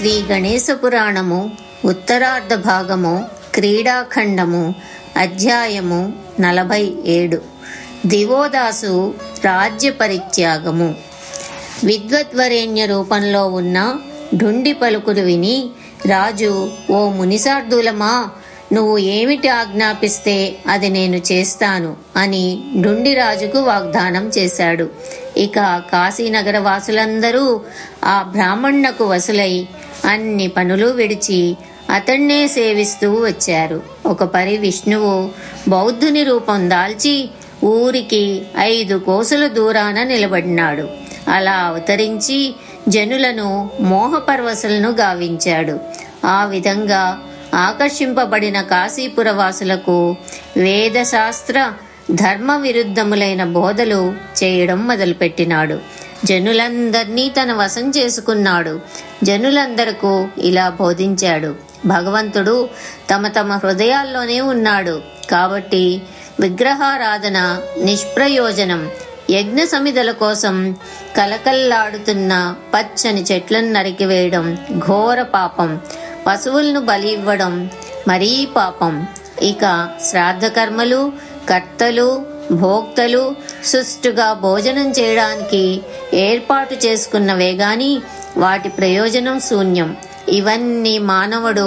శ్రీ గణేశ పురాణము ఉత్తరార్ధ భాగము క్రీడాఖండము అధ్యాయము 47 దివోదాసు రాజ్య పరిత్యాగము. విద్వద్వరేణ్య రూపంలో ఉన్న ఢుండి పలుకులు విని రాజు, ఓ మునిసార్దులమా, నువ్వు ఏమిటి ఆజ్ఞాపిస్తే అది నేను చేస్తాను అని ఢుండి రాజుకు వాగ్దానం చేశాడు. ఇక కాశీనగర వాసులందరూ ఆ బ్రాహ్మణునకు వసులై అన్ని పనులు విడిచి అతన్నే సేవిస్తూ వచ్చారు. ఒక పరి విష్ణువు బౌద్ధుని రూపం దాల్చి ఊరికి 5 కోసుల దూరాన నిలబడినాడు. అలా అవతరించి జనులను మోహపర్వశులను గావించాడు. ఆ విధంగా ఆకర్షింపబడిన కాశీపురవాసులకు వేదశాస్త్ర ధర్మ విరుద్ధములైన బోధలు చేయడం మొదలుపెట్టినాడు. జనులందర్నీ తన వశం చేసుకున్నాడు. జనులందరకు ఇలా బోధించాడు: భగవంతుడు తమ తమ హృదయాల్లోనే ఉన్నాడు కాబట్టి విగ్రహారాధన నిష్ప్రయోజనం. యజ్ఞ సమిధల కోసం కలకల్లాడుతున్న పచ్చని చెట్లను నరికివేయడం ఘోర పాపం. పశువులను బలి ఇవ్వడం మరీ పాపం. ఇక శ్రాద్ధ కర్మలు, కర్తలు, భోక్తలు సుష్టుగా భోజనం చేయడానికి ఏర్పాటు చేసుకున్నవే గాని వాటి ప్రయోజనం శూన్యం. ఇవన్నీ మానవుడు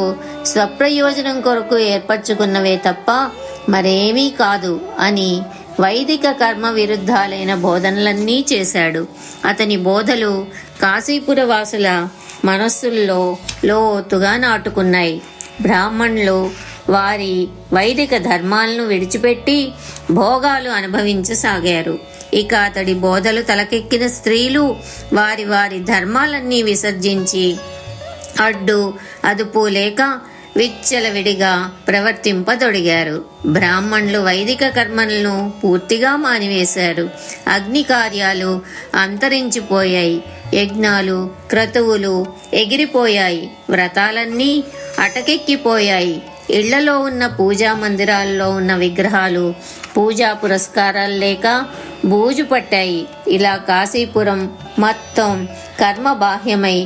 స్వప్రయోజనం కొరకు ఏర్పరచుకున్నవే తప్ప మరేమీ కాదు అని వైదిక కర్మ విరుద్ధాలైన బోధనలన్నీ చేశాడు. అతని బోధలు కాశీపుర వాసుల మనస్సుల్లో లోతుగా నాటుకున్నాయి. బ్రాహ్మణులు వారి వైదిక ధర్మాలను విడిచిపెట్టి భోగాలు అనుభవించసాగారు. ఇక అతడి బోధలు తలకెక్కిన స్త్రీలు వారి వారి ధర్మాలన్నీ విసర్జించి అడ్డు అదుపు లేక విచ్చలవిడిగా ప్రవర్తింపదొడిగారు. బ్రాహ్మణులు వైదిక కర్మలను పూర్తిగా మానివేశారు. అగ్ని కార్యాలు అంతరించిపోయాయి. యజ్ఞాలు, క్రతువులు ఎగిరిపోయాయి. వ్రతాలన్నీ అటకెక్కిపోయాయి. ఇళ్లలో ఉన్న పూజా మందిరాల్లో ఉన్న విగ్రహాలు పూజా పురస్కారాలు లేక బూజు పట్టాయి. ఇలా కాశీపురం మొత్తం కర్మబాహ్యమై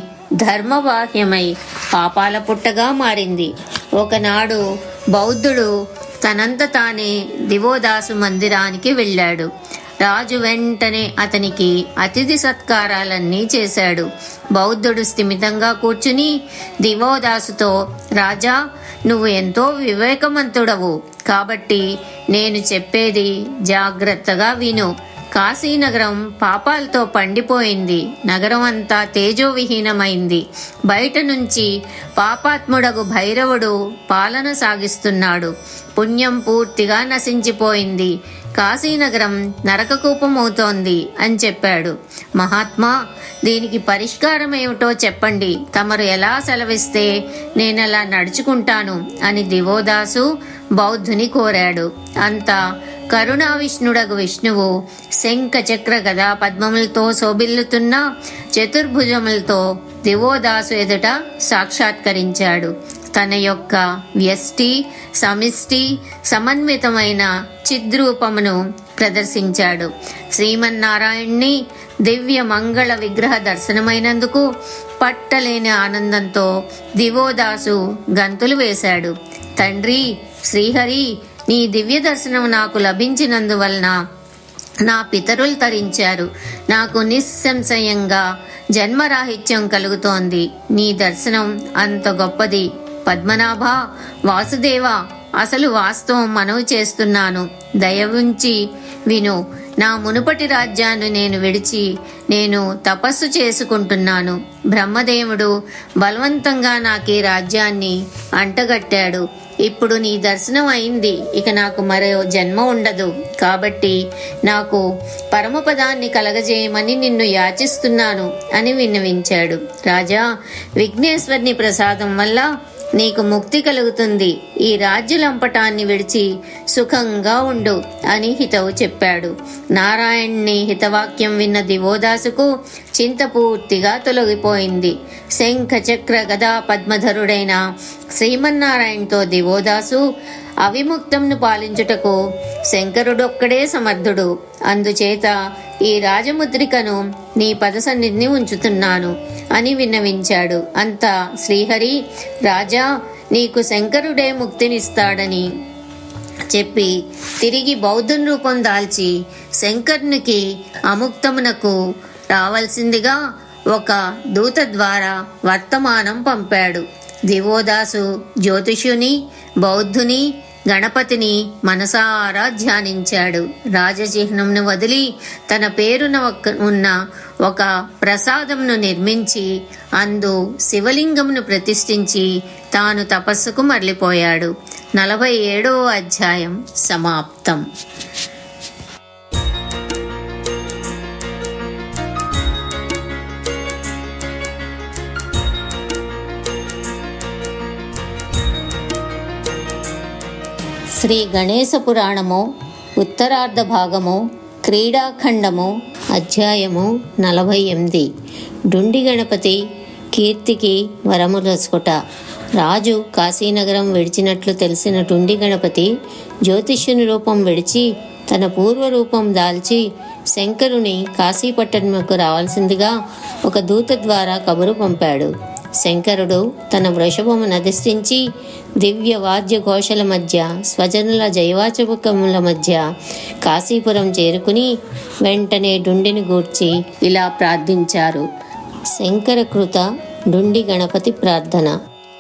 ధర్మబాహ్యమై పాపాల పుట్టగా మారింది. ఒకనాడు బౌద్ధుడు తనంత తానే దివోదాసు మందిరానికి వెళ్ళాడు. రాజు వెంటనే అతనికి అతిథి సత్కారాలన్నీ చేశాడు. బౌద్ధుడు స్థిమితంగా కూర్చుని దివోదాసుతో, రాజా, నువ్వు ఎంతో వివేకవంతుడవు కాబట్టి నేను చెప్పేది జాగ్రత్తగా విను. కాశీనగరం పాపాలతో పండిపోయింది. నగరం అంతా తేజోవిహీనమైంది. బయట నుంచి పాపాత్ముడగు భైరవుడు పాలన సాగిస్తున్నాడు. పుణ్యం పూర్తిగా నశించిపోయింది. కాశీనగరం నరకకూపమవుతోంది అని చెప్పాడు. మహాత్మా, దీనికి పరిష్కారం ఏమిటో చెప్పండి. తమరు ఎలా సెలవిస్తే నేనలా నడుచుకుంటాను అని దివోదాసు బౌద్ధుని కోరాడు. అంతా కరుణా విష్ణుడగు విష్ణువు శంఖ చక్ర గదా పద్మములతో శోభిల్లుతున్న చతుర్భుజములతో దివోదాసు ఎదుట సాక్షాత్కరించాడు. తన యొక్క వ్యష్టి సమిష్టి సమన్వితమైన చిద్రూపమును ప్రదర్శించాడు. శ్రీమన్నారాయణ్ణి దివ్య మంగళ విగ్రహ దర్శనమైనందుకు పట్టలేని ఆనందంతో దివోదాసు గంతులు వేశాడు. తండ్రి శ్రీహరి, నీ దివ్య దర్శనం నాకు లభించినందువలన నా పితరులు తరించారు. నాకు నిస్సంశయంగా జన్మరాహిత్యం కలుగుతోంది. నీ దర్శనం అంత గొప్పది. పద్మనాభ, వాసుదేవ, అసలు వాస్తవం మనవి చేస్తున్నాను. దయ ఉంచి విను. నా మునుపటి రాజ్యాన్ని నేను విడిచి నేను తపస్సు చేసుకుంటున్నాను. బ్రహ్మదేవుడు బలవంతంగా నాకు ఈ రాజ్యాన్ని అంటగట్టాడు. ఇప్పుడు నీ దర్శనం అయింది. ఇక నాకు మరో జన్మ ఉండదు. కాబట్టి నాకు పరమపదాన్ని కలగజేయమని నిన్ను యాచిస్తున్నాను అని విన్నవించాడు. రాజా, విఘ్నేశ్వరుని ప్రసాదం వల్ల నీకు ముక్తి కలుగుతుంది. ఈ రాజ్యలంపటాన్ని విడిచి సుఖంగా ఉండు అని హితవు చెప్పాడు. నారాయణ్ణి హితవాక్యం విన్న దివోదాసుకు చింత పూర్తిగా తొలగిపోయింది. శంఖ చక్ర గదా పద్మధరుడైన శ్రీమన్నారాయణతో దివోదాసు అవిముక్తంను పాలించుటకు శంకరుడొక్కడే సమర్థుడు. అందుచేత ఈ రాజముద్రికను నీ పద సన్నిధిని ఉంచుతున్నాను. అని విన్నవించాడు. అంతా శ్రీహరి, రాజా, నీకు శంకరుడే ముక్తినిస్తాడని చెప్పి తిరిగి బౌద్ధుని రూపం దాల్చి శంకరునికి అముక్తమునకు రావలసిందిగా ఒక దూత ద్వారా వర్తమానం పంపాడు. దివోదాసు జ్యోతిషుని, బౌద్ధుని, గణపతిని మనసారా ధ్యానించాడు. రాజచిహ్నంను వదిలి తన పేరున ఉన్న ఒక ప్రసాదంను నిర్మించి అందు శివలింగంను ప్రతిష్ఠించి తాను తపస్సుకు మరలిపోయాడు. 47వ అధ్యాయం సమాప్తం. శ్రీ గణేశ పురాణము ఉత్తరార్ధ భాగము క్రీడాఖండము అధ్యాయము 48. డుండి గణపతి కీర్తికి వరములసుకుట. రాజు కాశీనగరం విడిచినట్లు తెలిసిన డుండి గణపతి జ్యోతిష్యుని రూపం విడిచి తన పూర్వరూపం దాల్చి శంకరుని కాశీపట్టణముకు రావాల్సిందిగా ఒక దూత ద్వారా కబురు పంపాడు. శంకరుడు తన వృషభమును అధిష్ఠించి దివ్య వాద్య ఘోషల మధ్య స్వజనుల జైవాచకముల మధ్య కాశీపురం చేరుకుని వెంటనే డుండిని గూర్చి ఇలా ప్రార్థించారు. శంకరకృత డుండి గణపతి ప్రార్థన.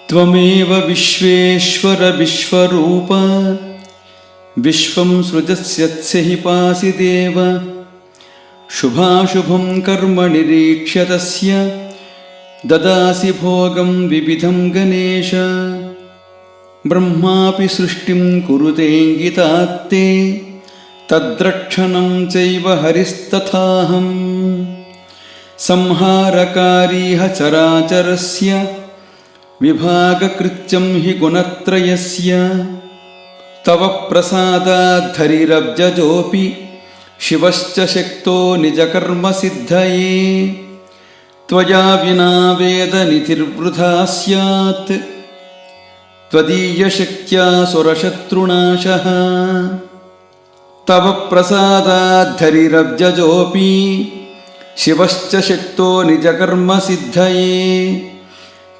త్వమేవ విశ్వేశ్వర విశ్వరూప విశ్వం సృజస్యత్స్య హి పాసి దేవ శుభాశుభం కర్మ నిరీక్ష్య తస్య దదాసి భోగం వివిధం గణేశ బ్రహ్మాపి సృష్టిం కురుతేంగితాత్తే తద్రక్షణం చైవ హరిస్తథాహం సంహారకారీహ చరాచరస్య విభాగకృత్యం హి గుణత్రయస్య తవ ప్రసాదాద్ధరిరబ్జజోపి శివశ్చ శక్తో నిజకర్మ సిద్ధయే త్వయా వినా వేదనిధిర్వృథా స్యాత్ త్వదీయశక్త్యా సురశత్రునాశః తవ ప్రసాదాద్ధరిరబ్జజోపి శివశ్చ శక్తో నిజకర్మ సిద్ధయే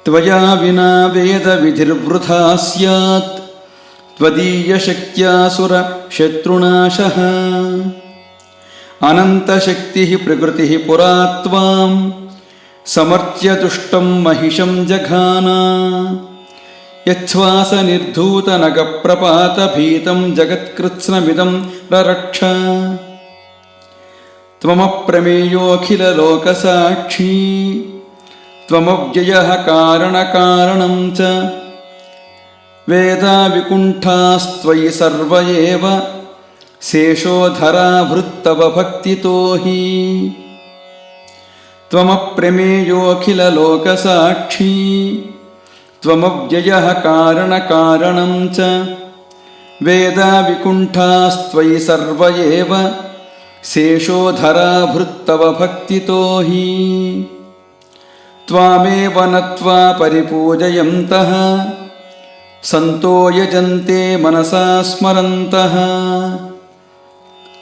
త్వయా వినా వేదవిధిర్వృథా స్యాత్ త్వదీయశక్త్యా సురశత్రునాశః అనంతశక్తిః ప్రకృతిః పురా త్వాం సమర్చ్య తుష్టం మహిషం జఘానా యచ్ఛ్వాస నిర్ధూతనగ ప్రపాత భీతం జగత్కృత్స్నమిదం రరక్ష త్వమప్రమేయోఖిల లోకసాక్షీ త్వమవ్యయః కారణకారణం చ వేదా వికుంఠాస్త్వయి సర్వ ఏవ శేషోధరాభృత్తవ భక్తితో హి త్వమప్రమేయోఖిల లోకసాక్షీ త్వమవ్యయః కారణకారణం చ వేదా వికుంఠాస్త్వయి సర్వ ఏవ శేషోధరాభృత్తవ భక్తితో హి త్వామేవ నత్వా పరిపూజయంతః సంతో యజంతే మనసా స్మరంతః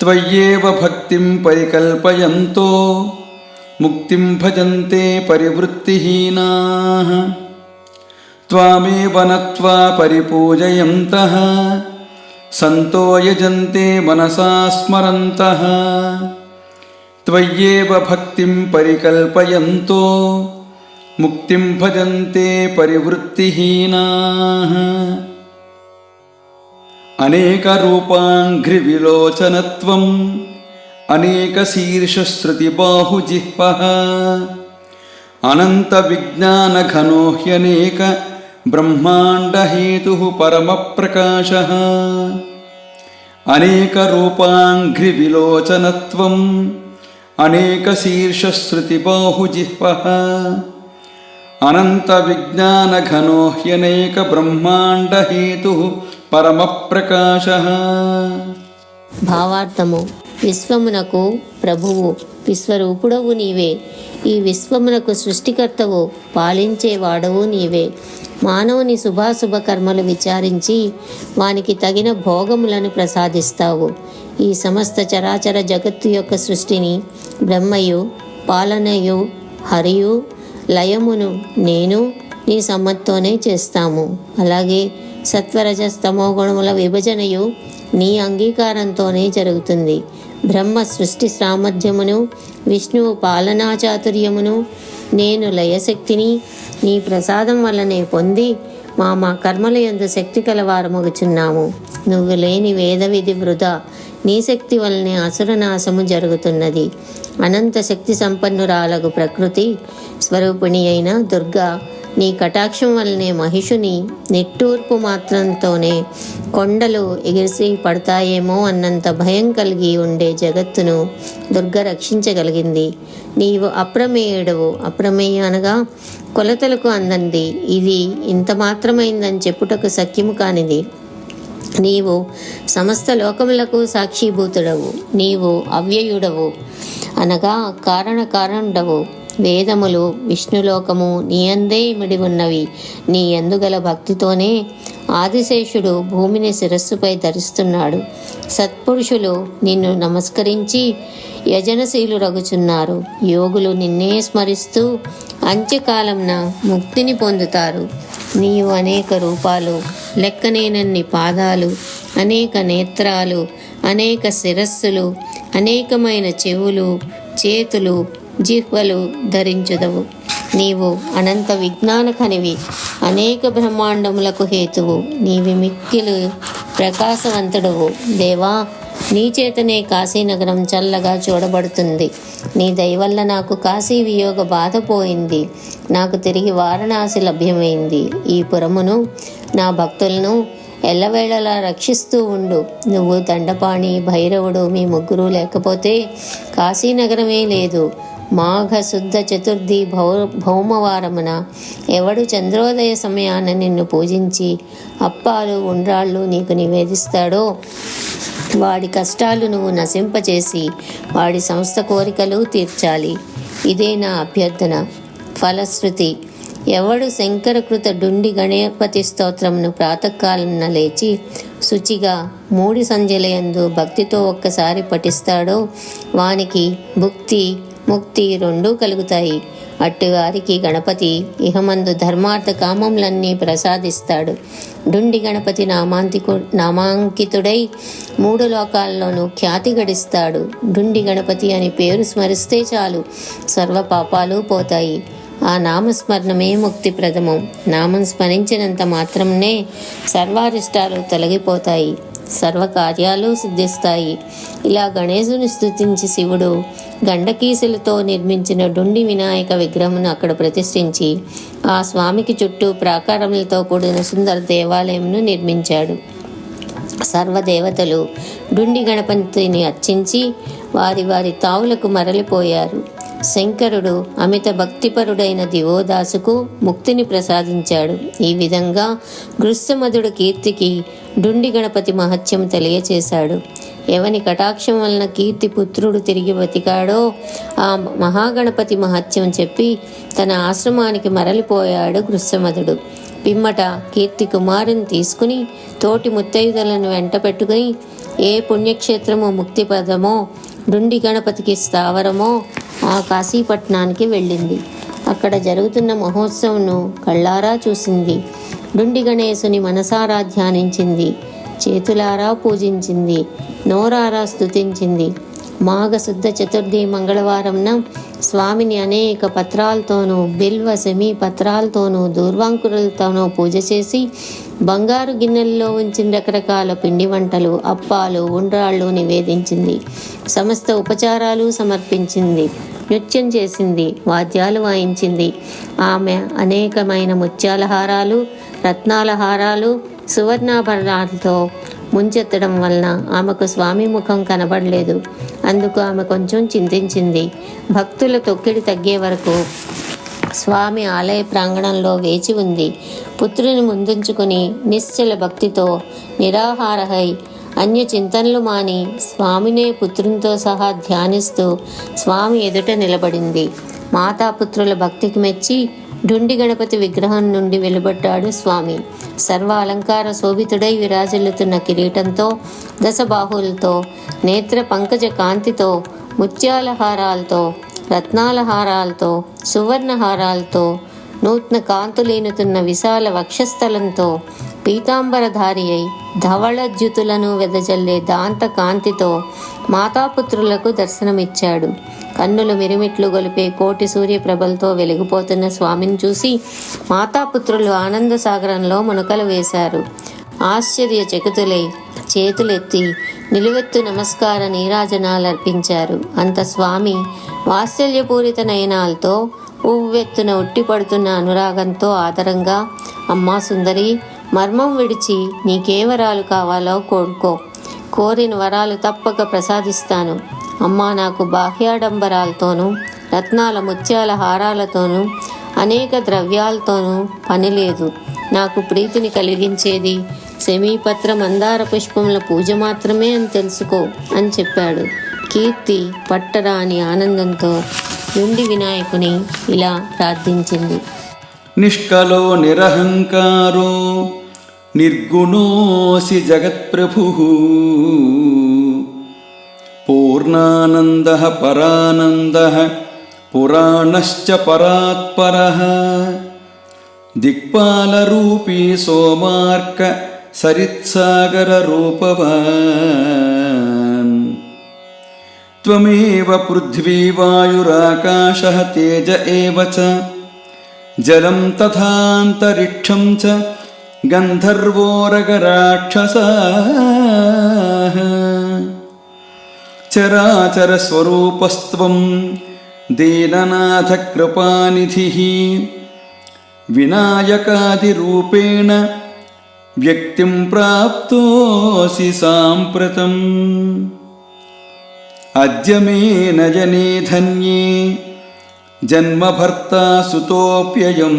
త్వయ్యేవ భక్తిం పరికల్పయంతో ముక్తిం భజంతే పరివృత్తిహీనాః త్వామేవ నత్వా పరిపూజయంతః సంతో యజంతే మనసా స్మరంతః త్వయ్యేవ భక్తిం పరికల్పయంతో ముక్తిం భజంతే పరివృత్తిహీనాః అనేక రూపాంఘ్రివిలోచనత్వం అనేక శీర్షశ్రుతిబాహుజిహ్వః అనంత విజ్ఞానఘనో హ్యనేక బ్రహ్మాండహేతుః పరమప్రకాశః అనేక రూపాంఘ్రివిలోచనత్వం అనేక శీర్షశ్రుతిబాహుజిహ్వః అనంత విజ్ఞానఘనో హ్యనేక బ్రహ్మాండహేతుః పరమప్రకాశః. భావార్థము. విశ్వమునకు ప్రభువు, విశ్వరూపుడవు నీవే. ఈ విశ్వమునకు సృష్టికర్తవు, పాలించేవాడవు నీవే. మానవుని శుభాశుభ కర్మలు విచారించి వానికి తగిన భోగములను ప్రసాదిస్తావు. ఈ సమస్త చరాచర జగత్తు యొక్క సృష్టిని బ్రహ్మయు, పాలనయు, హరియు, లయమును నేను నీ సమ్మతితోనే చేస్తాము. అలాగే సత్వరజస్తమో గుణముల విభజనయు నీ అంగీకారంతోనే జరుగుతుంది. బ్రహ్మ సృష్టి సామర్థ్యమును, విష్ణువు పాలనా చాతుర్యమును, నేను లయశక్తిని నీ ప్రసాదం వల్లనే పొంది మా కర్మల యందు శక్తి కలవారమగుచున్నాము. నువ్వు లేని వేద విధి వృధా. నీ శక్తి వల్లనే అసురనాశము జరుగుతున్నది. అనంత శక్తి సంపన్నురాలగు ప్రకృతి స్వరూపిణి అయిన దుర్గా నీ కటాక్షం వల్లనే మహిషుని నిట్టూర్పు మాత్రంతోనే కొండలు ఎగిసి పడతాయేమో అన్నంత భయం కలిగి ఉండే జగత్తును దుర్గ రక్షించగలిగింది. నీవు అప్రమేయుడవు. అప్రమేయ అనగా కొలతలకు అందంది. ఇది ఇంత మాత్రమైందని చెప్పుటకు సఖ్యము కానిది. నీవు సమస్త లోకములకు సాక్షిభూతుడవు. నీవు అవ్యయుడవు అనగా కారణకారణుడవు. వేదములు విష్ణులోకము నీ అందే ఇమిడి ఉన్నవి. నీ ఎందుగల భక్తితోనే ఆదిశేషుడు భూమిని శిరస్సుపై ధరిస్తున్నాడు. సత్పురుషులు నిన్ను నమస్కరించి యజనశీలు రగుచున్నారు. యోగులు నిన్నే స్మరిస్తూ అంత్యకాలంన ముక్తిని పొందుతారు. నీవు అనేక రూపాలు, లెక్కనేనన్ని పాదాలు, అనేక నేత్రాలు, అనేక శిరస్సులు, అనేకమైన చెవులు, చేతులు, జిహ్వలు ధరించుదవు. నీవు అనంత విజ్ఞాన కనివి, అనేక బ్రహ్మాండములకు హేతువు. నీవి మిక్కిలు ప్రకాశవంతుడవు. దేవా, నీ చేతనే కాశీనగరం చల్లగా చూడబడుతుంది. నీ దయవల్ల నాకు కాశీ వియోగ బాధ పోయింది. నాకు తిరిగి వారణాసి లభ్యమైంది. ఈ పురమును, నా భక్తులను ఎల్లవేళలా రక్షిస్తూ ఉండు. నువ్వు, దండపాణి, భైరవుడు మీ ముగ్గురు లేకపోతే కాశీనగరమే లేదు. మాఘ శుద్ధ చతుర్థి భౌమవారమున ఎవడు చంద్రోదయ సమయాన నిన్ను పూజించి అప్పాలు ఉండ్రాళ్ళు నీకు నివేదిస్తాడో వాడి కష్టాలు నువ్వు నశింపచేసి వాడి సమస్త కోరికలు తీర్చాలి. ఇదే నా అభ్యర్థన. ఫలశ్రుతి: ఎవడు శంకరకృత డుండి గణపతి స్తోత్రమును ప్రాతకాలన లేచి శుచిగా 3 సంధ్యలయందు భక్తితో ఒక్కసారి పఠిస్తాడో వానికి భుక్తి ముక్తి రెండూ కలుగుతాయి. అట్టువారికి గణపతి ఇహమందు ధర్మార్థ కామములన్నీ ప్రసాదిస్తాడు. డుండి గణపతి నామాంకితుడై 3 లోకాల్లోనూ ఖ్యాతి గడిస్తాడు. డుండి గణపతి అని పేరు స్మరిస్తే చాలు, సర్వ పాపాలు పోతాయి. ఆ నామస్మరణమే ముక్తిప్రదము. నామం స్మరించినంత మాత్రమే సర్వారిష్టాలు తొలగిపోతాయి, సర్వకార్యాలు సిద్ధిస్తాయి. ఇలా గణేశుని స్తుతించి శివుడు గండకీసులతో నిర్మించిన డుండి వినాయక విగ్రహమును అక్కడ ప్రతిష్ఠించి ఆ స్వామికి చుట్టూ ప్రాకారములతో కూడిన సుందర దేవాలయంను నిర్మించాడు. సర్వదేవతలు డుండి గణపతిని అర్చించి వారి వారి తావులకు మరలిపోయారు. శంకరుడు అమిత భక్తిపరుడైన దివోదాసుకు ముక్తిని ప్రసాదించాడు. ఈ విధంగా గృత్సమధుడు కీర్తికి డుండి గణపతి మహత్యం తెలియచేశాడు. ఎవని కటాక్షం వలన కీర్తి పుత్రుడు తిరిగి బతికాడో ఆ మహాగణపతి మహత్యం చెప్పి తన ఆశ్రమానికి మరలిపోయాడు గృత్సమధుడు. పిమ్మట కీర్తి కుమారుని తీసుకుని తోటి ముత్తైదులను వెంట పెట్టుకుని ఏ పుణ్యక్షేత్రమో ముక్తిపదమో డుండి గణపతికి స్థావరమో ఆ కాశీపట్నానికి వెళ్ళింది. అక్కడ జరుగుతున్న మహోత్సవంను కళ్ళారా చూసింది. డుండి గణేశుని మనసారా ధ్యానించింది, చేతులారా పూజించింది, నోరారా స్తుతించింది. మాఘ శుద్ధ చతుర్థి మంగళవారంన స్వామిని అనేక పత్రాలతోనూ, బిల్వ సెమీ పత్రాలతోనూ, దూర్వాంకురులతోనూ పూజ చేసి బంగారు గిన్నెల్లో ఉంచిన రకరకాల పిండి వంటలు, అప్పాలు, ఉండ్రాళ్ళు నివేదించింది. సమస్త ఉపచారాలు సమర్పించింది. నృత్యం చేసింది, వాద్యాలు వాయించింది. ఆమె అనేకమైన ముత్యాల హారాలు, రత్నాల హారాలు, సువర్ణాభరణాలతో ముంచెత్తడం వలన ఆమెకు స్వామి ముఖం కనబడలేదు. అందుకు ఆమె కొంచెం చింతించింది. భక్తుల తొక్కిడి తగ్గే వరకు స్వామి ఆలయ ప్రాంగణంలో వేచి ఉంది. పుత్రుని ముందుంచుకుని నిశ్చల భక్తితో నిరాహారహై అన్య చింతనలు మాని స్వామినే పుత్రునితో సహా ధ్యానిస్తూ స్వామి ఎదుట నిలబడింది. మాతాపుత్రుల భక్తికి మెచ్చి డుండి గణపతి విగ్రహం నుండి వెలువడ్డాడు స్వామి. సర్వ అలంకార శోభితుడై విరాజిల్లుతున్న కిరీటంతో, దశబాహులతో, నేత్ర పంకజ కాంతితో, ముత్యాల హారాలతో, రత్నాల హారాలతో, సువర్ణ హారాలతో, నూతన కాంతులేనుతున్న విశాల వక్షస్థలంతో, పీతాంబరధారి అయి ధవళద్యుతులను వెదజల్లే దాంత కాంతితో మాతాపుత్రులకు దర్శనమిచ్చాడు. కన్నులు మిరుమిట్లు గొలిపే కోటి సూర్యప్రభలతో వెలిగిపోతున్న స్వామిని చూసి మాతాపుత్రులు ఆనంద సాగరంలో మునకలు వేశారు. ఆశ్చర్యచకితులై చేతులెత్తి నిలువెత్తు నమస్కార నీరాజనాలు అర్పించారు. అంత స్వామి వాత్సల్యపూరిత నయనాలతో, ఉవ్వెత్తున ఉట్టిపడుతున్న అనురాగంతో ఆదరంగా, అమ్మా సుందరి, మర్మం విడిచి నీకే వరాలు కావాలో కోరుకో. కోరిన వరాలు తప్పక ప్రసాదిస్తాను. అమ్మా, నాకు బాహ్యాడంబరాలతోనూ, రత్నాల ముత్యాల హారాలతోనూ, అనేక ద్రవ్యాలతోనూ పని లేదు. నాకు ప్రీతిని కలిగించేది శమీపత్ర మందార పుష్పముల పూజ మాత్రమే అని తెలుసుకో అని చెప్పాడు. కీర్తి పట్టరాని ఆనందంతో డుండి వినాయకుని ఇలా ప్రార్థించింది. నిష్కలో నిరహంకారో నిర్గుణోసి జగత్ప్రభుః పూర్ణానందః పరానందః పురాణశ్చ పరాత్పరః దిక్పాలరూపీ సోమార్క సరిత్సాగర రూపవాన్ త్వమేవ పృథ్వీ వాయురాకాశః తేజ ఏవ చ జలం తథాంతరిక్షం చ గంధర్వోరగరాక్షసాః చరాచర స్వరూపస్త్వం దీననాథ కృపానిధిః వినాయకాదిరూపేణ వ్యక్తిం ప్రాప్తోసి సాంప్రతం అద్య మే నయనే ధన్యే జన్మభర్తా సుతోప్యయం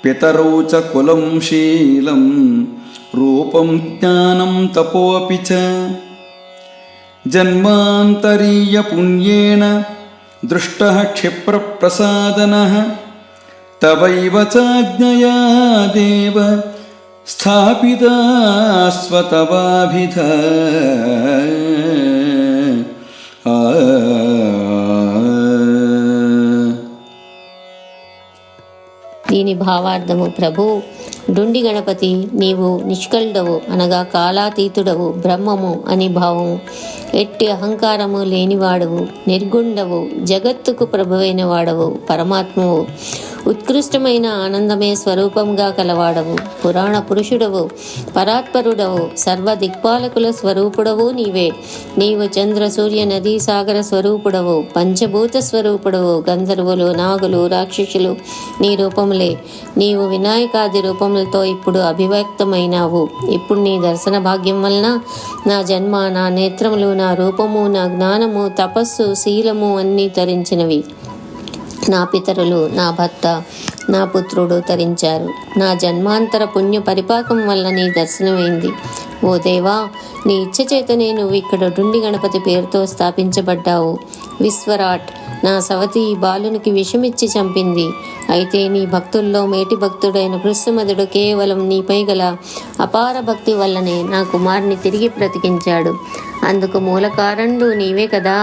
పితరౌ చ కులం శీలం రూపం జ్ఞానం తపోపి చ జన్మాంతరీయ పుణ్యేన దృష్టః క్షిప్రప్రసాదనః తవైవ చాజ్ఞయా దేవ స్థాపితా స్వతవాభిధ దీని భావార్థము: ప్రభు, డుండి గణపతి, నీవు నిష్కల్డవు అనగా కాలాతీతుడవు, బ్రహ్మము అని భావము, ఎట్టి అహంకారము లేనివాడవు, నిర్గుండవు, జగత్తుకు ప్రభువైన వాడవు, పరమాత్మవు, ఉత్కృష్టమైన ఆనందమే స్వరూపంగా కలవాడవు, పురాణ పురుషుడవు, పరాత్పరుడవు, సర్వ దిక్పాలకుల స్వరూపుడవు నీవే. నీవు చంద్ర సూర్య నదీ సాగర స్వరూపుడవు, పంచభూత స్వరూపుడవు. గంధర్వులు, నాగులు, రాక్షసులు నీ రూపములే. నీవు వినాయకాది రూపములతో ఇప్పుడు అభివ్యక్తమైనావు. ఇప్పుడు నీ దర్శన భాగ్యం వలన నా జన్మ, నా నేత్రములు, నా రూపము, నా జ్ఞానము, తపస్సు, శీలము అన్నీ తరించినవి. నా పితరులు, నా భర్త, నా పుత్రుడు తరించారు. నా జన్మాంతర పుణ్య పరిపాకం వల్ల నీ దర్శనమైంది. ఓ దేవా, నీ ఇచ్చ చేతనే నువ్వు ఇక్కడ డుండి గణపతి పేరుతో స్థాపించబడ్డావు. విశ్వరాట్, నా సవతి ఈ బాలునికి విషమిచ్చి చంపింది. అయితే నీ భక్తుల్లో మేటి భక్తుడైన కృష్ణమదుడు కేవలం నీపై గల అపార భక్తి వల్లనే నా కుమారుని తిరిగి బ్రతికించాడు. అందుకు మూలకారణుడు నీవే కదా.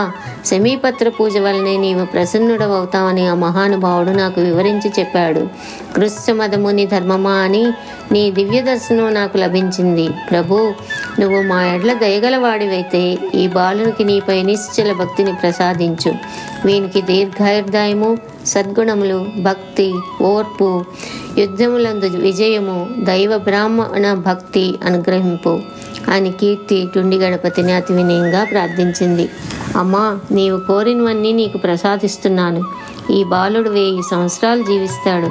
శమీపత్ర పూజ వల్లనే నీవు ప్రసన్నుడవవుతావని ఆ మహానుభావుడు నాకు వివరించి చెప్పాడు. కృష్ణమదముని ధర్మమా అని నీ దివ్య దర్శనం నాకు లభించింది. ప్రభు, నువ్వు మా ఎడ్ల దయగలవాడివైతే ఈ బాలునికి నీపై నిశ్చల భక్తిని ప్రసాదించు. వీనికి దీర్ఘాయుర్దాయము, సద్గుణములు, భక్తి, ఓర్పు, యుద్ధములందు విజయము, దైవ బ్రాహ్మణ భక్తి అనుగ్రహింపు అని కీర్తి డుండి గణపతిని అతి వినయంగా ప్రార్థించింది. అమ్మా, నీవు కోరినవన్నీ నీకు ప్రసాదిస్తున్నాను. ఈ బాలుడు 1000 సంవత్సరాలు జీవిస్తాడు.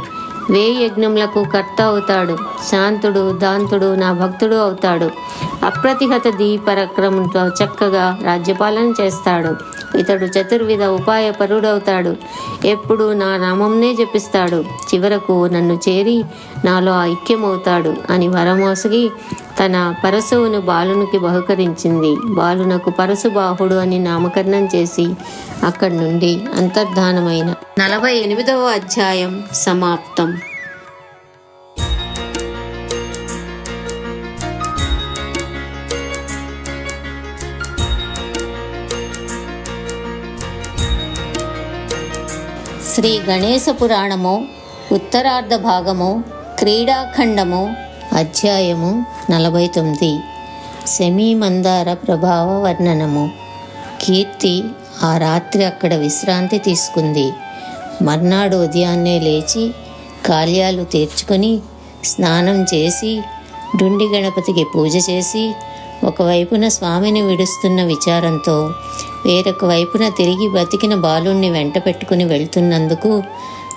1000 యజ్ఞములకు కర్త అవుతాడు. శాంతుడు, దాంతుడు, నా భక్తుడు అవుతాడు. అప్రతిహత పరాక్రమంతో చక్కగా రాజ్యపాలన చేస్తాడు. ఇతడు చతుర్విధ ఉపాయ పరుడవుతాడు. ఎప్పుడు నా నామంనే జపిస్తాడు. చివరకు నన్ను చేరి నాలో ఐక్యమవుతాడు అని వరమోసగి తన పరశువును బాలునికి బహుకరించింది. బాలునకు పరశుబాహుడు అని నామకరణం చేసి అక్కడి నుండి అంతర్ధానమైన 48వ అధ్యాయం సమాప్తం. శ్రీ గణేశ పురాణము ఉత్తరార్ధ భాగము క్రీడాఖండము అధ్యాయము 49 శమీమందార ప్రభావ వర్ణనము. కీర్తి ఆ రాత్రి అక్కడ విశ్రాంతి తీసుకుంది. మర్నాడు ఉదయాన్నే లేచి కాల్యాలు తీర్చుకొని స్నానం చేసి డుండి గణపతికి పూజ చేసి ఒకవైపున స్వామిని విడుస్తున్న విచారంతో వేరొక వైపున తిరిగి బతికిన బాలుణ్ణి వెంట పెట్టుకుని వెళ్తున్నందుకు,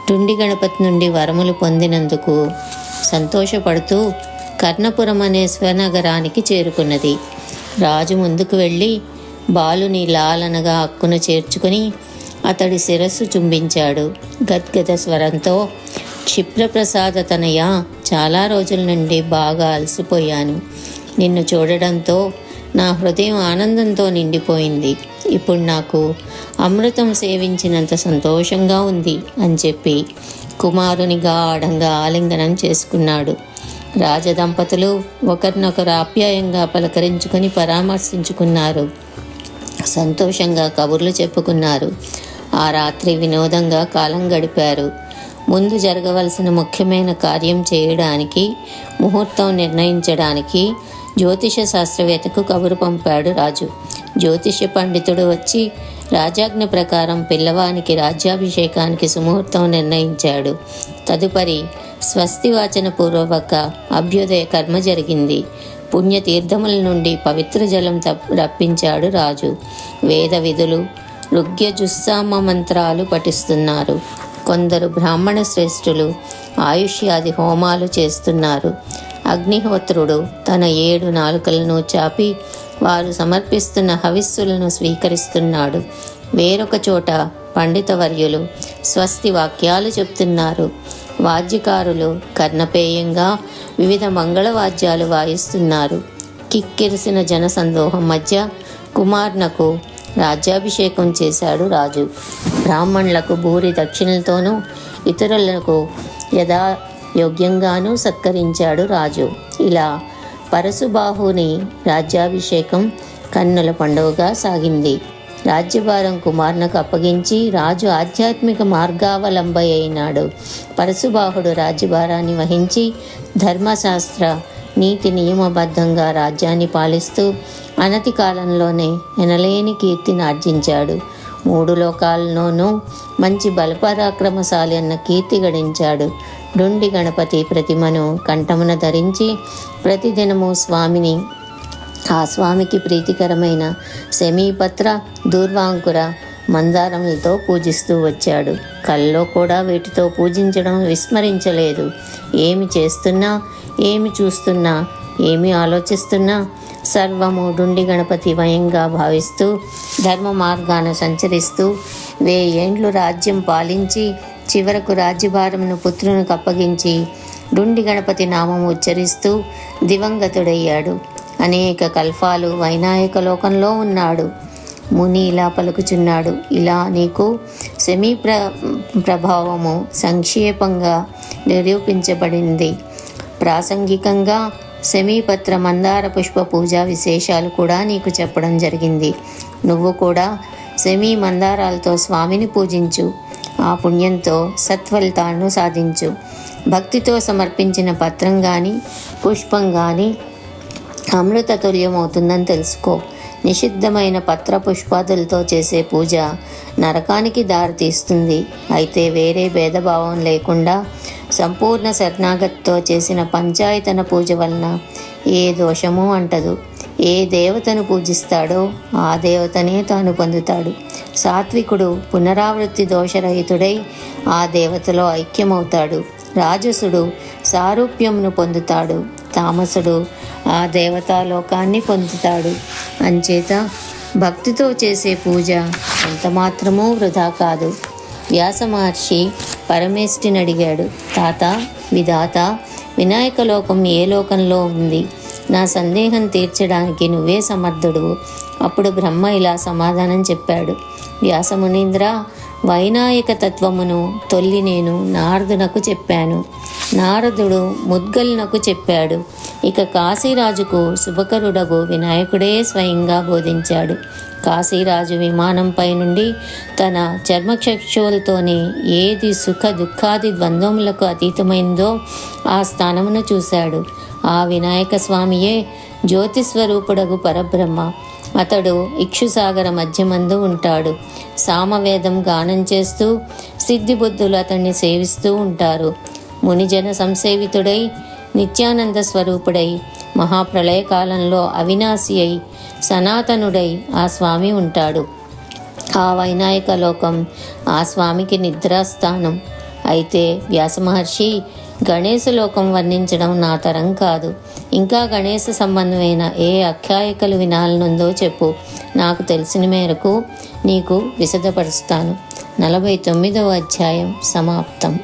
డుండి గణపతి నుండి వరములు పొందినందుకు సంతోషపడుతూ కర్ణపురం అనే స్వనగరానికి చేరుకున్నది. రాజు ముందుకు వెళ్ళి బాలుని లాలనగా హక్కున చేర్చుకుని అతడి శిరస్సు చుంబించాడు. గద్గద స్వరంతో, క్షిప్రప్రసాద తనయ, చాలా రోజుల నుండి బాగా అలసిపోయాను. నిన్ను చూడడంతో నా హృదయం ఆనందంతో నిండిపోయింది. ఇప్పుడు నాకు అమృతం సేవించినంత సంతోషంగా ఉంది అని చెప్పి కుమారుని గాఢంగా ఆలింగనం చేసుకున్నాడు. రాజదంపతులు ఒకరినొకరు ఆప్యాయంగా పలకరించుకొని పరామర్శించుకున్నారు. సంతోషంగా కబుర్లు చెప్పుకున్నారు. ఆ రాత్రి వినోదంగా కాలం గడిపారు. ముందు జరగవలసిన ముఖ్యమైన కార్యం చేయడానికి, ముహూర్తం నిర్ణయించడానికి జ్యోతిష శాస్త్రవేత్తకు కబురు పంపాడు రాజు. జ్యోతిష పండితుడు వచ్చి రాజాజ్ఞ ప్రకారం పిల్లవానికి రాజ్యాభిషేకానికి సుముహూర్తం నిర్ణయించాడు. తదుపరి స్వస్తివాచన పూర్వక అభ్యుదయ కర్మ జరిగింది. పుణ్యతీర్థముల నుండి పవిత్ర జలం రప్పించాడు రాజు. వేద విధులు, ఋగ్యజుస్సామ మంత్రాలు పఠిస్తున్నారు. కొందరు బ్రాహ్మణ శ్రేష్ఠులు ఆయుష్యాది హోమాలు చేస్తున్నారు. అగ్నిహోత్రుడు తన 7 నాలుకలను చాపి వారు సమర్పిస్తున్న హవిస్సులను స్వీకరిస్తున్నాడు. వేరొక చోట పండితవర్యులు స్వస్తి వాక్యాలు చెప్తున్నారు. వాద్యకారులు కర్ణపేయంగా వివిధ మంగళవాద్యాలు వాయిస్తున్నారు. కిక్కిరిసిన జనసందోహం మధ్య కుమార్నకు రాజ్యాభిషేకం చేశాడు రాజు. బ్రాహ్మణులకు భూరి దక్షిణలతోనూ ఇతరులకు యథాయోగ్యంగానూ సత్కరించాడు రాజు. ఇలా పరశుబాహుని రాజ్యాభిషేకం కన్నుల పండుగగా సాగింది. రాజ్యభారం కుమార్నకు అప్పగించి రాజు ఆధ్యాత్మిక మార్గావలంబ అయినాడు. పరశుబాహుడు రాజ్యభారాన్ని వహించి ధర్మశాస్త్ర నీతి నియమబద్ధంగా రాజ్యాన్ని పాలిస్తూ అనతి కాలంలోనే ఎనలేని కీర్తిని ఆర్జించాడు. 3 లోకాల్లోనూ మంచి బలపరాక్రమశాలి అన్న కీర్తి గడించాడు. డుండి గణపతి ప్రతిమను కంఠమున ధరించి ప్రతిదినము ఆ స్వామికి ప్రీతికరమైన శమీపత్ర, దూర్వాంకుర, మందారములతో పూజిస్తూ వచ్చాడు. కల్లో కూడా వీటితో పూజించడం విస్మరించలేదు. ఏమి చేస్తున్నా, ఏమి చూస్తున్నా, ఏమి ఆలోచిస్తున్నా సర్వము డుండి గణపతి వయంగా భావిస్తూ ధర్మ మార్గాన సంచరిస్తూ 1000 ఏండ్లు రాజ్యం పాలించి చివరకు రాజ్యభారమును పుత్రునికి అప్పగించి డుండి గణపతి నామం ఉచ్చరిస్తూ దివంగతుడయ్యాడు. అనేక కల్పాలు వైనాయక లోకంలో ఉన్నాడు. ముని ఇలా పలుకుచున్నాడు. ఇలా నీకు ప్రభావము సంక్షేపంగా నిరూపించబడింది. ప్రాసంగికంగా శమీపత్ర మందార పుష్ప పూజా విశేషాలు కూడా నీకు చెప్పడం జరిగింది. నువ్వు కూడా శమీ మందారాలతో స్వామిని పూజించు. ఆ పుణ్యంతో సత్ఫలితాలను సాధించు. భక్తితో సమర్పించిన పత్రం కానీ పుష్పం కానీ అమృత తుల్యమవుతుందని తెలుసుకో. నిషిద్ధమైన పత్ర పుష్పాదులతో చేసే పూజ నరకానికి దారితీస్తుంది. అయితే వేరే భేదభావం లేకుండా సంపూర్ణ శరణాగతితో చేసిన పంచాయతన పూజ వలన ఏ దోషము అంటదు. ఏ దేవతను పూజిస్తాడో ఆ దేవతనే తాను పొందుతాడు. సాత్వికుడు పునరావృత్తి దోషరహితుడై ఆ దేవతలో ఐక్యమవుతాడు. రాజసుడు సారూప్యమును పొందుతాడు. తామసుడు ఆ దేవతాలోకాన్ని పొందుతాడు. అంచేత భక్తితో చేసే పూజ ఎంతమాత్రమూ వృధా కాదు. వ్యాస మహర్షి పరమేష్ఠిని అడిగాడు, తాత, విధాత, వినాయక లోకం ఏ లోకంలో ఉంది? నా సందేహం తీర్చడానికి నువ్వే సమర్థుడు. అప్పుడు బ్రహ్మ ఇలా సమాధానం చెప్పాడు. వ్యాసమునీంద్ర, వైనాయక తత్వమును తొల్లి నేను నారదునకు చెప్పాను. నారదుడు ముద్గలునకు చెప్పాడు. ఇక కాశీరాజుకు శుభకరుడగు వినాయకుడే స్వయంగా బోధించాడు. కాశీరాజు విమానంపై నుండి తన చర్మచక్షువులతోనే ఏది సుఖ దుఃఖాది ద్వంద్వములకు అతీతమైందో ఆ స్థానమును చూశాడు. ఆ వినాయక స్వామియే జ్యోతిస్వరూపుడగు పరబ్రహ్మ. అతడు ఇక్షుసాగర మధ్యమందు ఉంటాడు. సామవేదం గానం చేస్తూ సిద్ధిబుద్ధులు అతన్ని సేవిస్తూ ఉంటారు. మునిజన సంసేవితుడై నిత్యానంద స్వరూపుడై మహాప్రళయ కాలంలో అవినాశి అయి సనాతనుడై ఆ స్వామి ఉంటాడు. ఆ వైనాయక లోకం ఆ స్వామికి నిద్రాస్థానం. అయితే వ్యాసమహర్షి గణేశలోకం వర్ణించడం నా తరం కాదు. ఇంకా గణేశ సంబంధమైన ఏ ఆఖ్యాయికలు వినాలనుందో చెప్పు. నాకు తెలిసిన మేరకు నీకు విశదపరుస్తాను. 49వ అధ్యాయం సమాప్తం.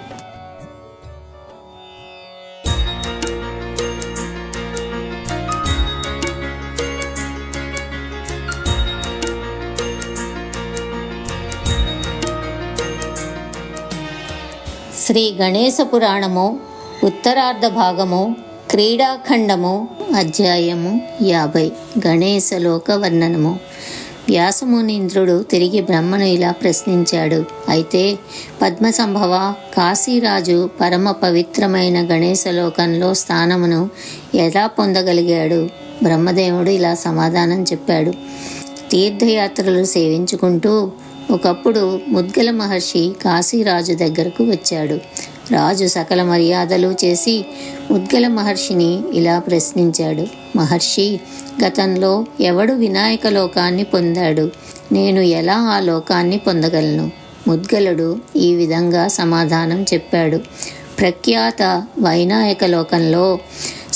శ్రీ గణేశ పురాణము ఉత్తరార్ధ భాగము క్రీడాఖండము అధ్యాయము 50 గణేశలోక వర్ణనము. వ్యాసమునీంద్రుడు తిరిగి బ్రహ్మను ఇలా ప్రశ్నించాడు. అయితే పద్మసంభవ, కాశీరాజు పరమ పవిత్రమైన గణేశలోకంలో స్థానమును ఎలా పొందగలిగాడు? బ్రహ్మదేవుడు ఇలా సమాధానం చెప్పాడు. తీర్థయాత్రలు సేవించుకుంటూ ఒకప్పుడు ముద్గల మహర్షి కాశీరాజు దగ్గరకు వచ్చాడు. రాజు సకల మర్యాదలు చేసి ముద్గల మహర్షిని ఇలా ప్రశ్నించాడు. మహర్షి, గతంలో ఎవడు వినాయక లోకాన్ని పొందాడు? నేను ఎలా ఆ లోకాన్ని పొందగలను? ముద్గలుడు ఈ విధంగా సమాధానం చెప్పాడు. ప్రఖ్యాత వైనాయక లోకంలో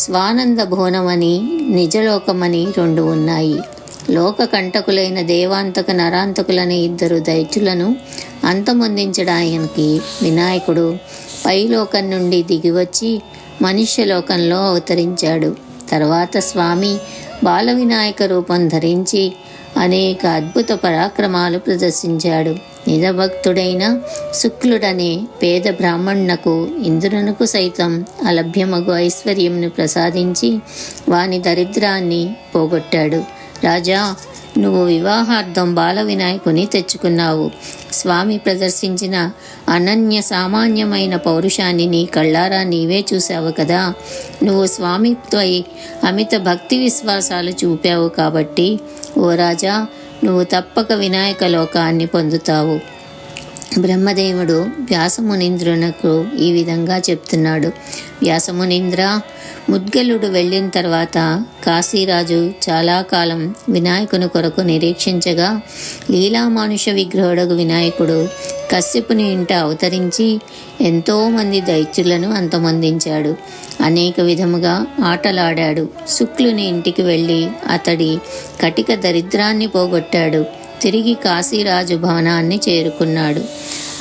స్వానంద భువనమని నిజలోకమని 2 ఉన్నాయి. లోక కంటకులైన దేవాంతక నరాంతకులనే 2 దైత్యులను అంతమొందించడానికి వినాయకుడు పైలోకం నుండి దిగివచ్చి మనుష్యలోకంలో అవతరించాడు. తర్వాత స్వామి బాల వినాయక రూపం ధరించి అనేక అద్భుత పరాక్రమాలు ప్రదర్శించాడు. నిజభక్తుడైన శుక్లుడనే పేద బ్రాహ్మణునకు ఇంద్రునకు సైతం అలభ్యమగు ఐశ్వర్యంను ప్రసాదించి వాని దరిద్రాన్ని పోగొట్టాడు. రాజా, నువ్వు వివాహార్థం బాల వినాయకుని తెచ్చుకున్నావు. స్వామి ప్రదర్శించిన అనన్య సామాన్యమైన పౌరుషాన్ని నీ కళ్ళారా నీవే చూశావు కదా. నువ్వు స్వామిపై అమిత భక్తి విశ్వాసాలు చూపావు కాబట్టి ఓ రాజా, నువ్వు తప్పక వినాయక లోకాన్ని పొందుతావు. బ్రహ్మదేవుడు వ్యాసమునీంద్రునకు ఈ విధంగా చెప్తున్నాడు. వ్యాసమునీంద్ర, ముద్గలుడు వెళ్ళిన తర్వాత కాశీరాజు చాలా కాలం వినాయకుని కొరకు నిరీక్షించగా లీలామానుష విగ్రహుడగు వినాయకుడు కశ్యపుని ఇంట అవతరించి ఎంతోమంది దైత్యులను అంతమొందించాడు. అనేక విధముగా ఆటలాడాడు. శుక్లుని ఇంటికి వెళ్ళి అతడి కటిక దరిద్రాన్ని పోగొట్టాడు. తిరిగి కాశీరాజు భవనాన్ని చేరుకున్నాడు.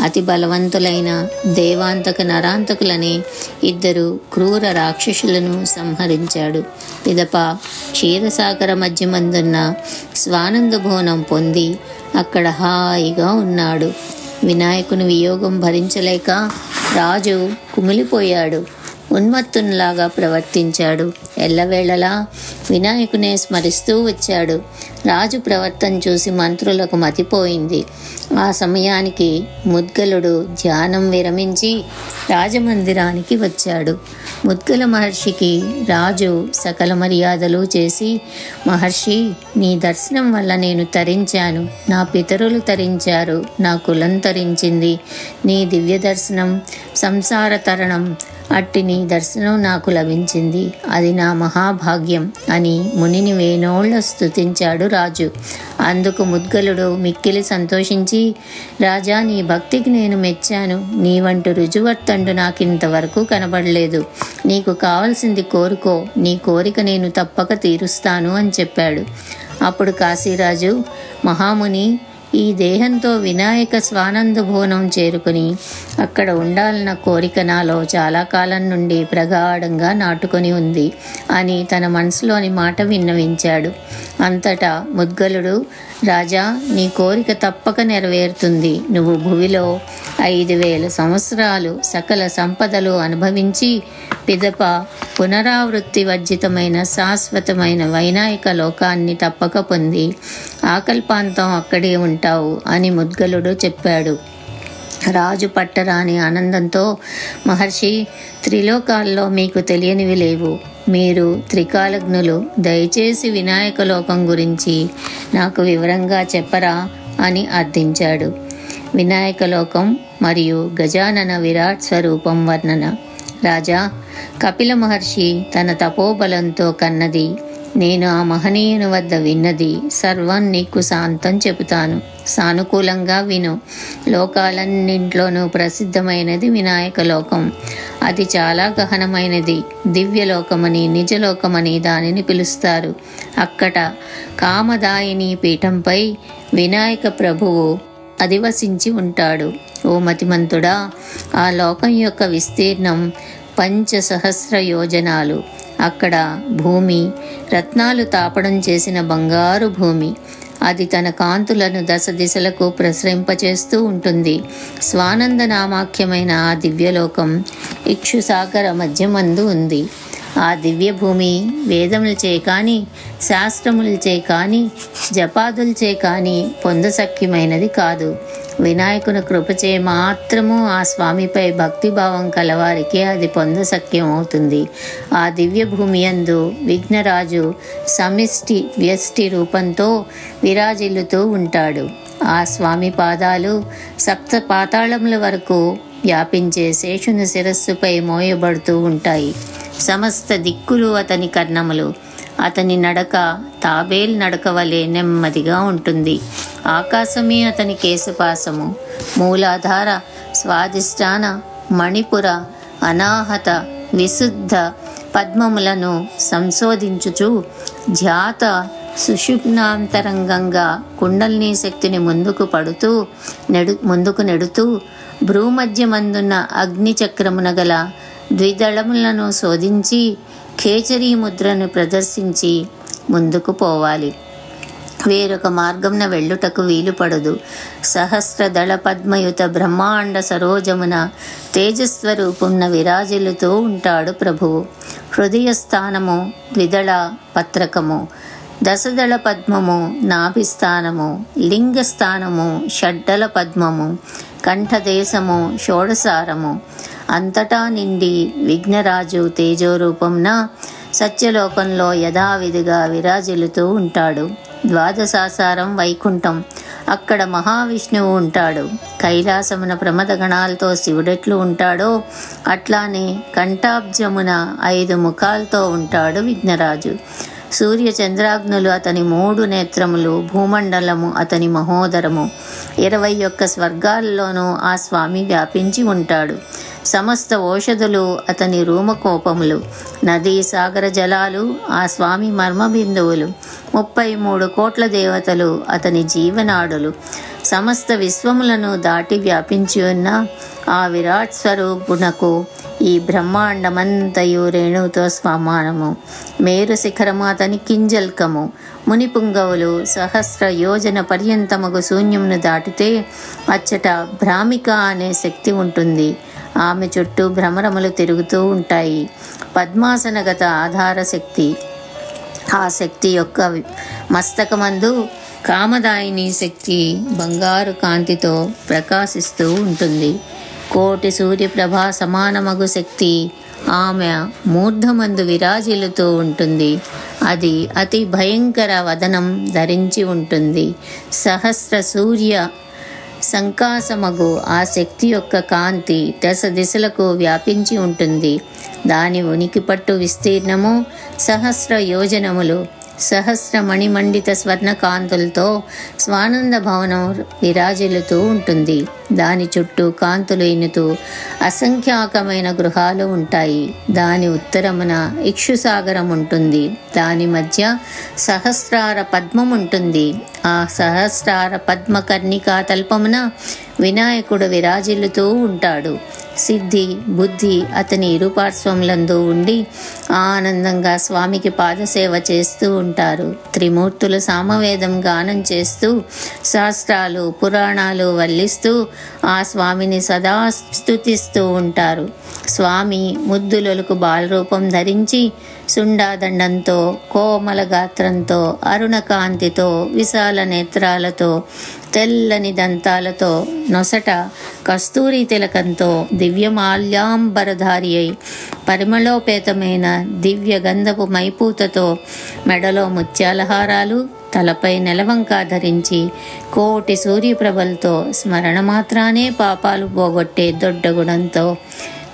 అతి బలవంతులైన దేవాంతక నరాంతకులని 2 క్రూర రాక్షసులను సంహరించాడు. పిదప క్షీరసాగర మధ్యమందున్న స్వానంద భవనం పొంది అక్కడ హాయిగా ఉన్నాడు. వినాయకుని వియోగం భరించలేక రాజు కుమిలిపోయాడు. ఉన్మత్తునిలాగా ప్రవర్తించాడు. ఎల్లవేళలా వినాయకునే స్మరిస్తూ వచ్చాడు. రాజు ప్రవర్తన చూసి మంత్రులకు మతిపోయింది. ఆ సమయానికి ముద్గలుడు ధ్యానం విరమించి రాజమందిరానికి వచ్చాడు. ముద్గల మహర్షికి రాజు సకల మర్యాదలు చేసి, మహర్షి, నీ దర్శనం వల్ల నేను తరించాను. నా పితరులు తరించారు. నా కులం తరించింది. నీ దివ్య దర్శనం సంసార తరణం. అట్టి నీ దర్శనం నాకు లభించింది. అది నా మహాభాగ్యం అని మునిని వేనోళ్ల స్తుతించాడు రాజు. అందుకు ముద్గలుడు మిక్కిలి సంతోషించి, రాజా, నీ భక్తికి నేను మెచ్చాను. నీ వంటి రుజువర్తండు నాకింతవరకు కనబడలేదు. నీకు కావలసింది కోరుకో. నీ కోరిక నేను తప్పక తీరుస్తాను అని చెప్పాడు. అప్పుడు కాశీరాజు, మహాముని, ఈ దేహంతో వినాయక స్వానంద భువనం చేరుకుని అక్కడ ఉండాలన్న కోరిక నాలో చాలా కాలం నుండి ప్రగాఢంగా నాటుకొని ఉంది అని తన మనసులోని మాట విన్నవించాడు. అంతటా ముద్గలుడు, రాజా, నీ కోరిక తప్పక నెరవేరుతుంది. నువ్వు భువిలో 5000 సంవత్సరాలు సకల సంపదలు అనుభవించి పిదప పునరావృత్తి వర్జితమైన శాశ్వతమైన వైనాయక లోకాన్ని తప్పక పొంది ఆకల్పాంతం అక్కడే ఉంటావు అని ముద్గలుడు చెప్పాడు. రాజు పట్టరాని ఆనందంతో, మహర్షి, త్రిలోకాల్లో మీకు తెలియనివి లేవు, మీరు త్రికాలజ్ఞులు, దయచేసి వినాయక లోకం గురించి నాకు వివరంగా చెప్పరా అని అర్థించాడు. వినాయక లోకం మరియు గజానన విరాట్ స్వరూపం వర్ణన. రాజా, కపిల మహర్షి తన తపోబలంతో కన్నది, నేను ఆ మహనీయుని వద్ద విన్నది సర్వం నీకు శాంతం చెబుతాను, సానుకూలంగా విను. లోకాలన్నింట్లోనూ ప్రసిద్ధమైనది వినాయక లోకం. అది చాలా గహనమైనది. దివ్యలోకమని, నిజలోకమని దానిని పిలుస్తారు. అక్కడ కామదాయిని పీఠంపై వినాయక ప్రభువు అధివసించి ఉంటాడు. ఓ మతిమంతుడా, ఆ లోకం యొక్క విస్తీర్ణం 5,000 యోజనాలు. అక్కడ భూమి రత్నాలు తాపడం చేసిన బంగారు భూమి. అది తన కాంతులను దశ దిశలకు ప్రసరింపచేస్తూ ఉంటుంది. స్వానంద నామాఖ్యమైన ఆ దివ్యలోకం ఇక్షుసాగర మధ్యమందు ఉంది. ఆ దివ్య భూమి వేదములచే కానీ, శాస్త్రములచే కానీ, జపాదులచే కానీ పొందశక్యమైనది కాదు. వినాయకుని కృపచే మాత్రము ఆ స్వామిపై భక్తిభావం కలవారికే అది పొందశక్యం అవుతుంది. ఆ దివ్య భూమి యందు విఘ్నరాజు సమిష్టి వ్యష్టి రూపంతో విరాజిల్లుతూ ఉంటాడు. ఆ స్వామి పాదాలు 7 పాతాళముల వరకు వ్యాపించే శేషుని శిరస్సుపై మోయబడుతూ ఉంటాయి. సమస్త దిక్కులు అతని కర్ణములు. అతని నడక తాబేల్ నడక వలె నెమ్మదిగా ఉంటుంది. ఆకాశమే అతని కేశపాసము. మూలాధార, స్వాదిష్టాన, మణిపుర, అనాహత, విశుద్ధ పద్మములను సంశోధించుచు ధ్యాత సుషుప్నాంతరంగంగా కుండలినీ శక్తిని ముందుకు నెడుతూ భ్రూమధ్యమందున్న అగ్నిచక్రమున గల ద్విదళములను శోధించి ఖేచరీ ముద్రను ప్రదర్శించి ముందుకు పోవాలి. వేరొక మార్గంన వెళ్ళుటకు వీలుపడదు. సహస్రదళ పద్మయుత బ్రహ్మాండ సరోజమున తేజస్వరూపున విరాజిల్లుతూ ఉంటాడు ప్రభువు. హృదయ స్థానము ద్విదళ పత్రకము, దశదళ పద్మము నాభిస్థానము, లింగస్థానము షడ్డల పద్మము, కంఠదేశము షోడసారము. అంతటా నిండి విఘ్నరాజు తేజోరూపంన సత్యలోకంలో యథావిధిగా విరాజిల్లుతూ ఉంటాడు. ద్వాదశాసారం వైకుంఠం. అక్కడ మహావిష్ణువు ఉంటాడు. కైలాసమున ప్రమదగణాలతో శివుడెట్లు ఉంటాడో అట్లానే కంఠాబ్జమున 5 ముఖాలతో ఉంటాడు విఘ్నరాజు. సూర్య చంద్రాగ్నులు అతని 3 నేత్రములు, భూమండలము అతని మహోదరము. 21 స్వర్గాల్లోనూ ఆ స్వామి వ్యాపించి ఉంటాడు. సమస్త ఓషధులు అతని రూమకోపములు. నదీ సాగర జలాలు ఆ స్వామి మర్మబిందువులు. 33 కోట్ల దేవతలు అతని జీవనాడులు. సమస్త విశ్వములను దాటి వ్యాపించి ఉన్న ఆ విరాట్ స్వరూపునకు ఈ బ్రహ్మాండమంతయు రేణువుతో సమానము. మేరు శిఖరము అతని కింజల్కము. మునిపుంగవులు 1,000 యోజన పర్యంతమగు శూన్యమును దాటితే అచ్చట భ్రామిక అనే శక్తి ఉంటుంది. ఆమె చుట్టూ భ్రమరములు తిరుగుతూ ఉంటాయి. పద్మాసనగత ఆధార శక్తి. ఆ శక్తి యొక్క మస్తకమందు కామదాయిని శక్తి బంగారు కాంతితో ప్రకాశిస్తూ ఉంటుంది. 1,000,000 సూర్యప్రభా సమానమగు శక్తి ఆమె మూర్ధమందు విరాజిల్లుతూ ఉంటుంది. అది అతి భయంకర వదనం ధరించి ఉంటుంది. 1,000,000 సూర్య సంకాసమగు ఆ శక్తి యొక్క కాంతి దశ దిశలకు వ్యాపించి ఉంటుంది. దాని ఉనికి పట్టు విస్తీర్ణము 1,000 యోజనములు. 1,000 మణిమండిత స్వర్ణకాంతులతో స్వానంద భవనం విరాజిల్లుతూ ఉంటుంది. దాని చుట్టూ కాంతులు ఎన్నుతూ అసంఖ్యాకమైన గృహాలు ఉంటాయి. దాని ఉత్తరమున ఇక్షుసాగరం ఉంటుంది. దాని మధ్య సహస్రార పద్మం ఉంటుంది. ఆ సహస్రార పద్మకర్ణికా తల్పమున వినాయకుడు విరాజిల్లుతూ ఉంటాడు. సిద్ధి బుద్ధి అతని ఇరుపార్శ్వములందు ఉండి ఆనందంగా స్వామికి పాదసేవ చేస్తూ ఉంటారు. త్రిమూర్తులు సామవేదం గానం చేస్తూ శాస్త్రాలు పురాణాలు వల్లిస్తూ ఆ స్వామిని సదా స్తుతిస్తూ ఉంటారు. స్వామి ముద్దులొలుకు బాలరూపం ధరించి సుండాదండంతో, కోమల గాత్రంతో, అరుణకాంతితో, విశాల నేత్రాలతో, తెల్లని దంతాలతో, నొసట కస్తూరి తిలకంతో, దివ్యమాల్యాంబరధారి అయి పరిమళోపేతమైన దివ్య గంధపు మైపూతతో, మెడలో ముత్యాలహారాలు, తలపై నెలవంక ధరించి కోటి సూర్యప్రభలతో, స్మరణ మాత్రానే పాపాలు పోగొట్టే దొడ్డ గుణంతో,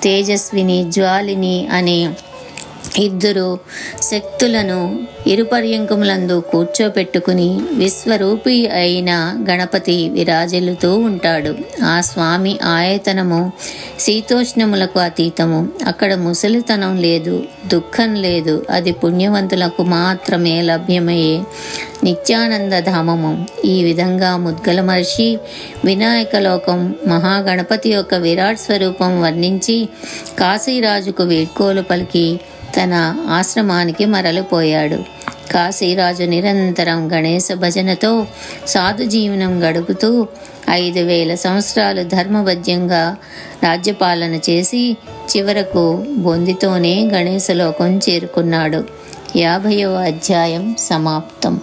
తేజస్విని జ్వాలిని అనే ఇద్దరు శక్తులను ఇరుపర్యంకములందు కూర్చోపెట్టుకుని విశ్వరూపి అయిన గణపతి విరాజిల్లుతూ ఉంటాడు. ఆ స్వామి ఆయతనము శీతోష్ణములకు అతీతము. అక్కడ ముసలితనం లేదు, దుఃఖం లేదు. అది పుణ్యవంతులకు మాత్రమే లభ్యమయ్యే నిత్యానంద ధామము. ఈ విధంగా ముద్గల మహర్షి వినాయక లోకం మహాగణపతి యొక్క విరాట్ స్వరూపం వర్ణించి కాశీరాజుకు వీడ్కోలు పలికి తన ఆశ్రమానికి మరలిపోయాడు. కాశీరాజు నిరంతరం గణేశ భజనతో సాధు జీవనం గడుపుతూ 5000 సంవత్సరాలు ధర్మబద్ధంగా రాజ్యపాలన చేసి చివరకు బొందితోనే గణేశలోకం చేరుకున్నాడు. 50వ అధ్యాయం సమాప్తం.